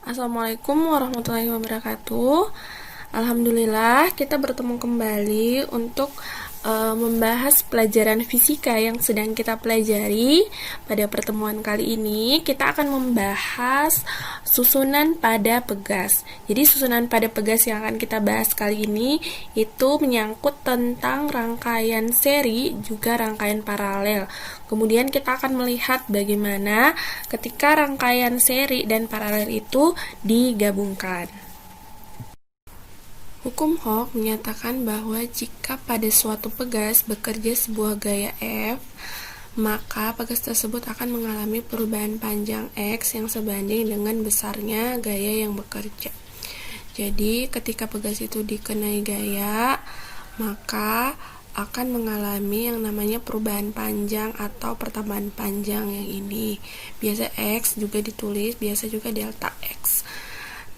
Assalamualaikum warahmatullahi wabarakatuh. Alhamdulillah kita bertemu kembali untuk membahas pelajaran fisika yang sedang kita pelajari. Pada pertemuan kali ini kita akan membahas susunan pada pegas. Jadi susunan pada pegas yang akan kita bahas kali ini itu menyangkut tentang rangkaian seri juga rangkaian paralel. Kemudian kita akan melihat bagaimana ketika rangkaian seri dan paralel itu digabungkan. Hukum Hooke menyatakan bahwa jika pada suatu pegas bekerja sebuah gaya F, maka pegas tersebut akan mengalami perubahan panjang X yang sebanding dengan besarnya gaya yang bekerja. Jadi ketika pegas itu dikenai gaya, maka akan mengalami yang namanya perubahan panjang atau pertambahan panjang yang ini. Biasa X juga ditulis, biasa juga delta X.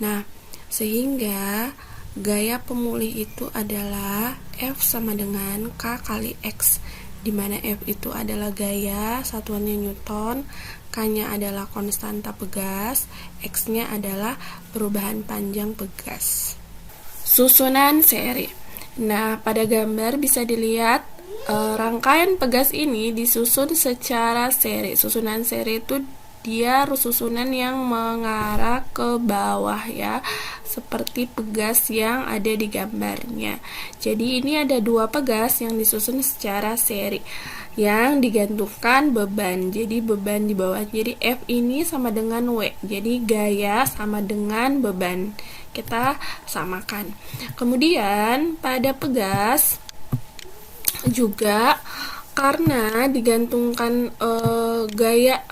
Nah, sehingga gaya pemulih itu adalah F sama dengan K kali X, di mana F itu adalah gaya, satuannya Newton, K-nya adalah konstanta pegas, X-nya adalah perubahan panjang pegas. Susunan seri. Nah, pada gambar bisa dilihat rangkaian pegas ini disusun secara seri. Susunan seri itu dia susunan yang mengarah ke bawah ya, seperti pegas yang ada di gambarnya. Jadi ini ada dua pegas yang disusun secara seri yang digantungkan beban. Jadi beban di bawah. Jadi F ini sama dengan W. Jadi gaya sama dengan beban. Kita samakan. Kemudian pada pegas juga karena digantungkan gaya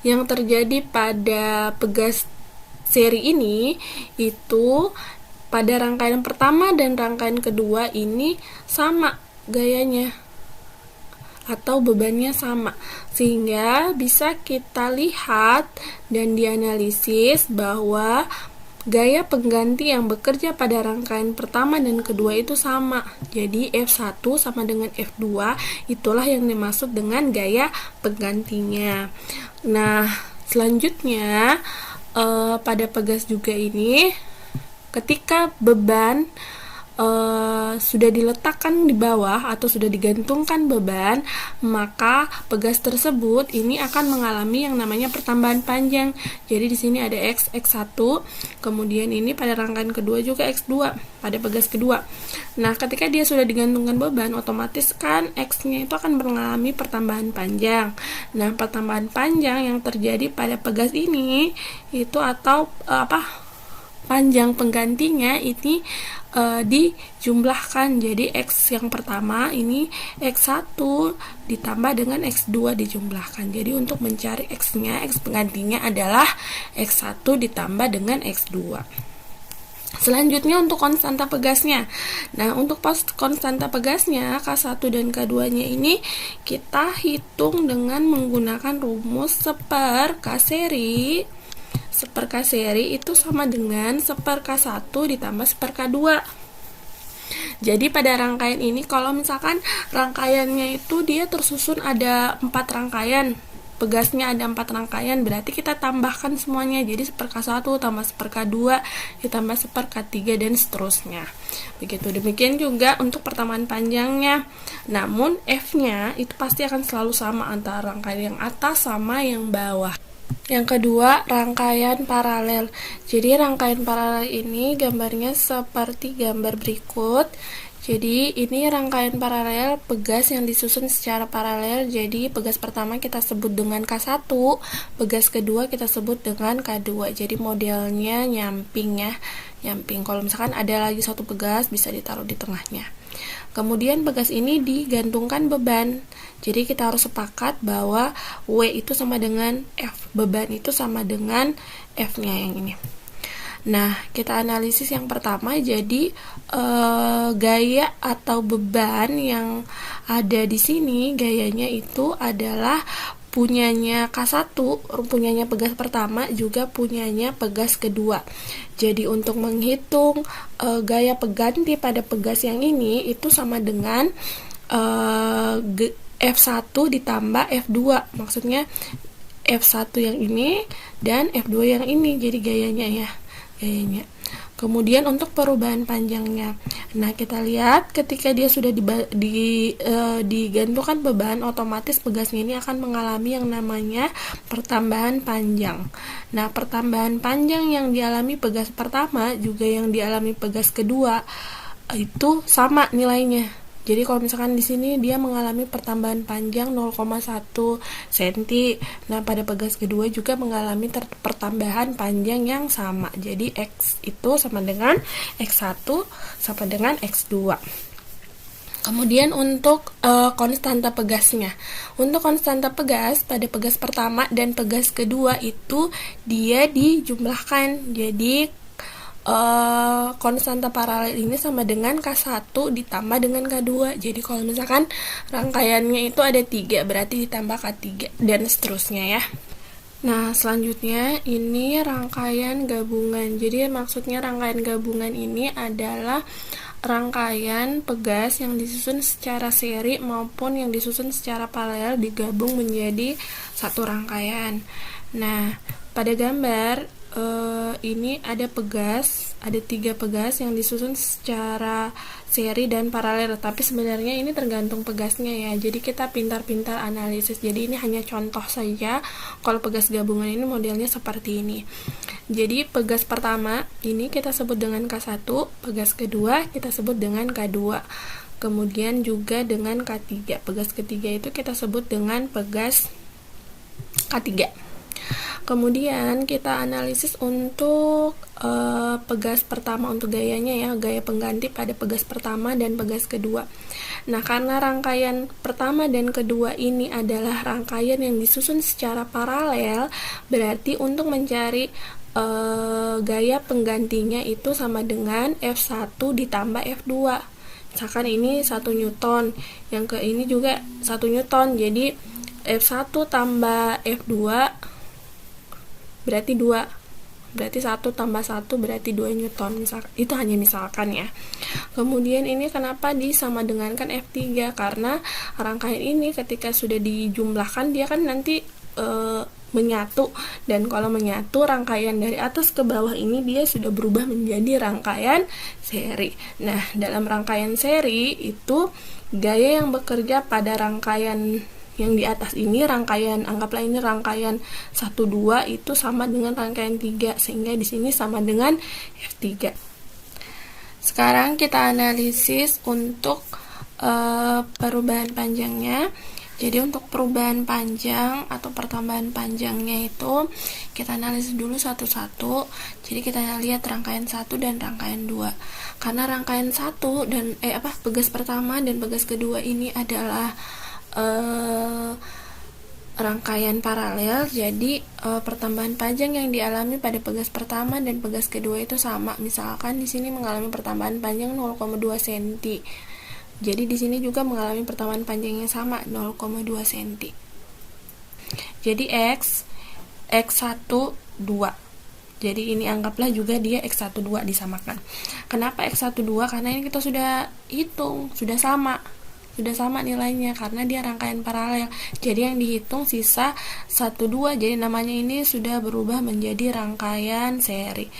yang terjadi pada pegas seri ini itu pada rangkaian pertama dan rangkaian kedua ini sama gayanya atau bebannya sama, sehingga bisa kita lihat dan dianalisis bahwa gaya pengganti yang bekerja pada rangkaian pertama dan kedua itu sama. Jadi F1 sama dengan F2, itulah yang dimaksud dengan gaya penggantinya. Nah, selanjutnya pada pegas juga ini, ketika beban sudah diletakkan di bawah atau sudah digantungkan beban, maka pegas tersebut ini akan mengalami yang namanya pertambahan panjang. Jadi di sini ada X, X1, kemudian ini pada rangkaian kedua juga X2 pada pegas kedua. Nah, ketika dia sudah digantungkan beban, otomatis kan X-nya itu akan mengalami pertambahan panjang. Nah, pertambahan panjang yang terjadi pada pegas ini itu atau panjang penggantinya ini dijumlahkan. Jadi X yang pertama ini X1 ditambah dengan X2 dijumlahkan. Jadi untuk mencari X-nya, X penggantinya adalah X1 ditambah dengan X2. Selanjutnya untuk konstanta pegasnya. Nah, untuk konstanta pegasnya K1 dan K2-nya ini kita hitung dengan menggunakan rumus seper K seri. Seper K seri itu sama dengan seper K1 ditambah seper K2. Jadi pada rangkaian ini, kalau misalkan rangkaiannya itu dia tersusun ada 4 rangkaian, pegasnya ada 4 rangkaian, berarti kita tambahkan semuanya. Jadi seper K1 tambah seper K2 ditambah seper K3 dan seterusnya. Begitu. Demikian juga untuk pertambahan panjangnya. Namun F-nya itu pasti akan selalu sama antara rangkaian yang atas sama yang bawah. Yang kedua, rangkaian paralel. Jadi rangkaian paralel ini gambarnya seperti gambar berikut. Jadi ini rangkaian paralel pegas yang disusun secara paralel. Jadi pegas pertama kita sebut dengan K1, pegas kedua kita sebut dengan K2. Jadi modelnya nyamping ya, nyamping. Kalau misalkan ada lagi satu pegas bisa ditaruh di tengahnya. Kemudian pegas ini digantungkan beban. Jadi kita harus sepakat bahwa W itu sama dengan F. Beban itu sama dengan F-nya yang ini. Nah, kita analisis yang pertama. Jadi gaya atau beban yang ada di sini, gayanya itu adalah punyanya K1, punyanya pegas pertama, juga punyanya pegas kedua. Jadi untuk menghitung gaya pengganti pada pegas yang ini itu sama dengan F1 ditambah F2. Maksudnya F1 yang ini dan F2 yang ini, jadi gayanya ya, gayanya. Kemudian untuk perubahan panjangnya, nah kita lihat ketika dia sudah digantungkan beban, otomatis pegasnya ini akan mengalami yang namanya pertambahan panjang. Nah, pertambahan panjang yang dialami pegas pertama juga yang dialami pegas kedua itu sama nilainya. Jadi kalau misalkan di sini dia mengalami pertambahan panjang 0,1 cm. Nah, pada pegas kedua juga mengalami pertambahan panjang yang sama. Jadi X itu sama dengan X1 sama dengan X2. Kemudian untuk konstanta pegasnya. Untuk konstanta pegas pada pegas pertama dan pegas kedua itu dia dijumlahkan. Jadi konstanta paralel ini sama dengan K1 ditambah dengan K2. Jadi kalau misalkan rangkaiannya itu ada 3, berarti ditambah K3 dan seterusnya ya. Nah, selanjutnya ini rangkaian gabungan. Jadi maksudnya rangkaian gabungan ini adalah rangkaian pegas yang disusun secara seri maupun yang disusun secara paralel digabung menjadi satu rangkaian. Nah, pada gambar ini ada 3 pegas yang disusun secara seri dan paralel, tapi sebenarnya ini tergantung pegasnya ya, jadi kita pintar-pintar analisis. Jadi ini hanya contoh saja, kalau pegas gabungan ini modelnya seperti ini. Jadi pegas pertama ini kita sebut dengan K1, pegas kedua kita sebut dengan K2, kemudian juga dengan K3. Pegas ketiga itu kita sebut dengan pegas K3. Kemudian kita analisis untuk pegas pertama untuk gayanya ya, gaya pengganti pada pegas pertama dan pegas kedua. Nah, karena rangkaian pertama dan kedua ini adalah rangkaian yang disusun secara paralel, berarti untuk mencari gaya penggantinya itu sama dengan F1 ditambah F2. Misalkan ini 1 Newton, yang ke ini juga 1 Newton, jadi F1 tambah F2 berarti 2, berarti 1 tambah 1 berarti 2 Newton, misalkan. Itu hanya misalkan ya. Kemudian ini kenapa disama dengankan F3, karena rangkaian ini ketika sudah dijumlahkan dia kan nanti menyatu, dan kalau menyatu rangkaian dari atas ke bawah ini dia sudah berubah menjadi rangkaian seri. Nah, dalam rangkaian seri itu gaya yang bekerja pada rangkaian yang di atas ini, rangkaian, anggaplah ini rangkaian 1, 2 itu sama dengan rangkaian 3, sehingga di sini sama dengan F3. Sekarang kita analisis untuk perubahan panjangnya. Jadi untuk perubahan panjang atau pertambahan panjangnya itu kita analisis dulu satu-satu. Jadi kita lihat rangkaian 1 dan rangkaian 2. Karena rangkaian 1 dan pegas pertama dan pegas kedua ini adalah rangkaian paralel, jadi pertambahan panjang yang dialami pada pegas pertama dan pegas kedua itu sama. Misalkan di sini mengalami pertambahan panjang 0,2 cm. Jadi di sini juga mengalami pertambahan panjang yang sama 0,2 cm. Jadi X1 2. Jadi ini anggaplah juga dia X1 2 disamakan. Kenapa X1 2? Karena ini kita sudah hitung, sudah sama nilainya karena dia rangkaian paralel. Jadi yang dihitung sisa 1, 2, jadi namanya ini sudah berubah menjadi rangkaian seri.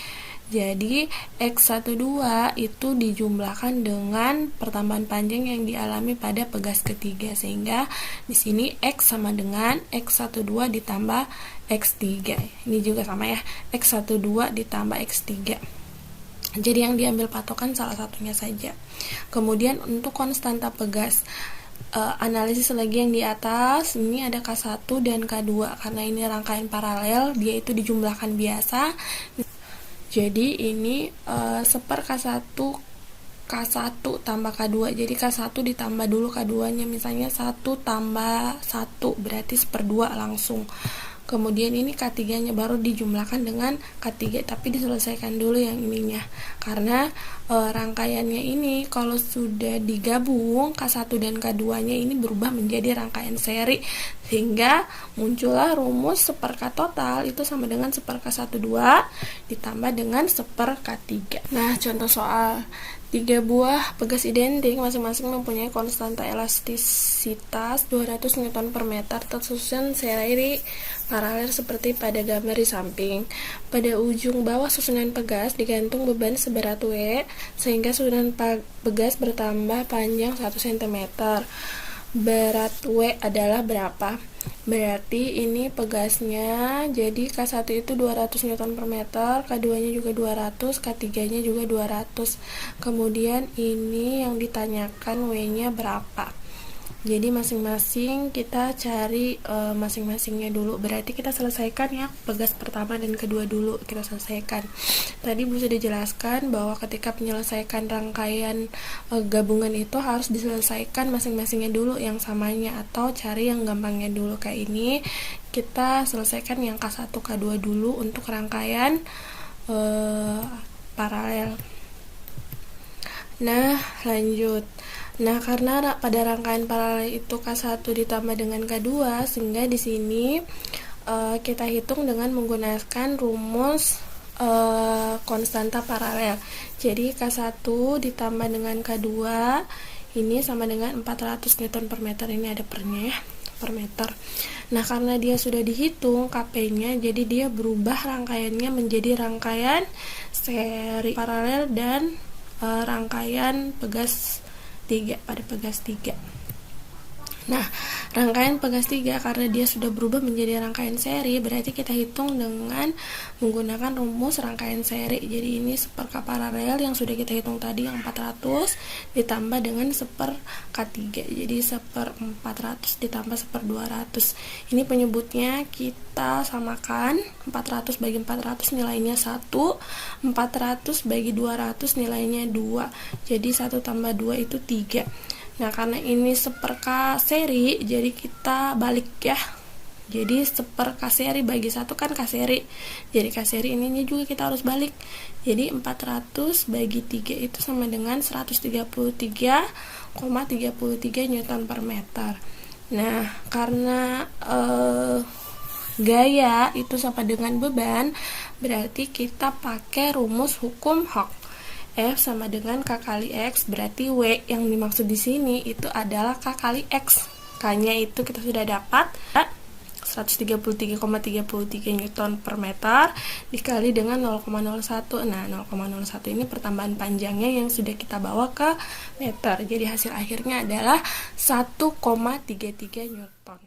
Jadi X1 2 itu dijumlahkan dengan pertambahan panjang yang dialami pada pegas ketiga, sehingga di sini X sama dengan X1 2 ditambah X3. Ini juga sama ya, X1 2 ditambah X3. Jadi yang diambil patokan salah satunya saja. Kemudian untuk konstanta pegas, analisis lagi yang di atas, ini ada K1 dan K2. Karena ini rangkaian paralel, dia itu dijumlahkan biasa. Jadi ini seper K1 tambah K2. Jadi K1 ditambah dulu K2-nya, misalnya 1 tambah 1 berarti 1/2 langsung. Kemudian ini K3-nya baru dijumlahkan dengan K3, tapi diselesaikan dulu yang ininya. Karena rangkaiannya ini kalau sudah digabung K1 dan K2-nya ini berubah menjadi rangkaian seri, sehingga muncullah rumus seper K total itu sama dengan seper K1 2 ditambah dengan seper K3. Nah, contoh soal 3 buah pegas identik masing-masing mempunyai konstanta elastisitas 200 Newton per meter tersusun seri paralel paralel seperti pada gambar di samping. Pada ujung bawah susunan pegas digantung beban seberat W, sehingga susunan pegas bertambah panjang 1 cm. Berat W adalah berapa? Berarti ini pegasnya, jadi K1 itu 200 Newton per meter, K2 nya juga 200, K3 nya juga 200. Kemudian ini yang ditanyakan W nya berapa. Jadi masing-masing kita cari masing-masingnya dulu. Berarti kita selesaikan ya pegas pertama dan kedua dulu kita selesaikan. Tadi sudah dijelaskan bahwa ketika menyelesaikan rangkaian gabungan itu harus diselesaikan masing-masingnya dulu yang samanya, atau cari yang gampangnya dulu. Kayak ini kita selesaikan yang K1 K2 dulu untuk rangkaian paralel. Nah, lanjut. Nah, karena pada rangkaian paralel itu K1 ditambah dengan K2, sehingga di sini kita hitung dengan menggunakan rumus konstanta paralel. Jadi K1 ditambah dengan K2 ini sama dengan 400 Newton per meter. Ini ada pernya ya, per meter. Nah, karena dia sudah dihitung KP-nya, jadi dia berubah rangkaiannya menjadi rangkaian seri paralel dan rangkaian pegas 3 pada pegas 3. Nah, rangkaian pegas 3 karena dia sudah berubah menjadi rangkaian seri, berarti kita hitung dengan menggunakan rumus rangkaian seri. Jadi ini seper K paralel yang sudah kita hitung tadi yang 400 ditambah dengan seper K3. Jadi seper 400 ditambah seper 200. Ini penyebutnya kita samakan. 400 bagi 400 nilainya 1, 400 bagi 200 nilainya 2. Jadi 1 tambah 2 itu 3. Nah, karena ini seper K seri, jadi kita balik ya. Jadi seper K seri bagi 1 kan K seri. Jadi K seri ininya juga kita harus balik. Jadi 400 bagi 3 itu sama dengan 133,33 Newton per meter. Nah, karena gaya itu sama dengan beban, berarti kita pakai rumus hukum Hooke. F sama dengan K kali X, berarti W yang dimaksud di sini itu adalah K kali X. K-nya itu kita sudah dapat 133,33 Newton per meter dikali dengan 0,01. Nah, 0,01 ini pertambahan panjangnya yang sudah kita bawa ke meter. Jadi hasil akhirnya adalah 1,33 Newton.